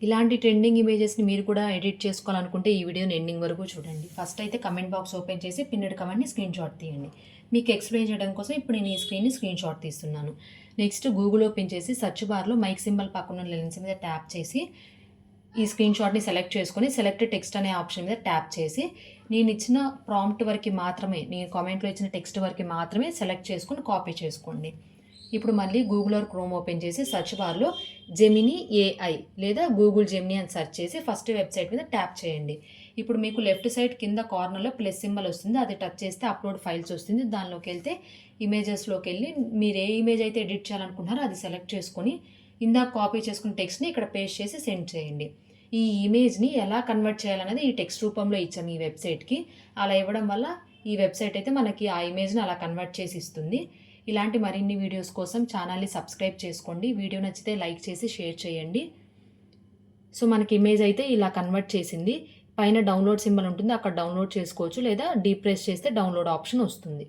ఇలాంటి ట్రెండింగ్ ఇమేజెస్ని మీరు కూడా ఎడిట్ చేసుకోవాలనుకుంటే ఈ వీడియోని ఎండింగ్ వరకు చూడండి. ఫస్ట్ అయితే కమెంట్ బాక్స్ ఓపెన్ చేసి పిన్నెడ్ కమెంట్ని స్క్రీన్ షాట్ తీయండి. మీకు ఎక్స్ప్లెయిన్ చేయడం కోసం ఇప్పుడు నేను ఈ స్క్రీన్ షాట్ తీస్తున్నాను. నెక్స్ట్ గూగుల్ ఓపెన్ చేసి సెర్చ్ బార్లో మైక్ సింబల్ పక్కన లెన్స్ మీద ట్యాప్ చేసి ఈ స్క్రీన్ షాట్ని సెలెక్ట్ చేసుకొని సెలెక్ట్ టెక్స్ట్ అనే ఆప్షన్ మీద ట్యాప్ చేసి నేను ఇచ్చిన ప్రాంప్ట్ వరకు మాత్రమే, నేను కామెంట్లో ఇచ్చిన టెక్స్ట్ వరకు మాత్రమే సెలెక్ట్ చేసుకొని కాపీ చేసుకోండి. ఇప్పుడు మళ్ళీ గూగుల్ ఆర్ క్రోమ్ ఓపెన్ చేసి సెర్చ్ బార్లో జెమినీ ఏఐ లేదా గూగుల్ జెమినీ అని సెర్చ్ చేసి ఫస్ట్ వెబ్సైట్ మీద ట్యాప్ చేయండి. ఇప్పుడు మీకు లెఫ్ట్ సైడ్ కింద కార్నర్లో ప్లస్ సింబల్ వస్తుంది, అది టచ్ చేస్తే అప్లోడ్ ఫైల్స్ వస్తుంది. దానిలోకి వెళ్తే ఇమేజెస్లోకి వెళ్ళి మీరు ఏ ఇమేజ్ అయితే ఎడిట్ చేయాలనుకుంటున్నారో అది సెలెక్ట్ చేసుకొని ఇందాక కాపీ చేసుకున్న టెక్స్ట్ని ఇక్కడ పేస్ట్ చేసి సెండ్ చేయండి. ఈ ఇమేజ్ని ఎలా కన్వర్ట్ చేయాలనేది ఈ టెక్స్ట్ రూపంలో ఇచ్చాము ఈ వెబ్సైట్కి. అలా ఇవ్వడం వల్ల ఈ వెబ్సైట్ అయితే మనకి ఆ ఇమేజ్ని అలా కన్వర్ట్ చేసి ఇస్తుంది. ఇలాంటి మరిన్ని వీడియోస్ కోసం ఛానల్ని సబ్స్క్రైబ్ చేసుకోండి. వీడియో నచ్చితే లైక్ చేసి షేర్ చేయండి. సో మనకి ఇమేజ్ అయితే ఇలా కన్వర్ట్ చేసింది. పైన డౌన్లోడ్ సింబల్ ఉంటుంది, అక్కడ డౌన్లోడ్ చేసుకోవచ్చు, లేదా డీప్ ప్రెస్ చేస్తే డౌన్లోడ్ ఆప్షన్ వస్తుంది.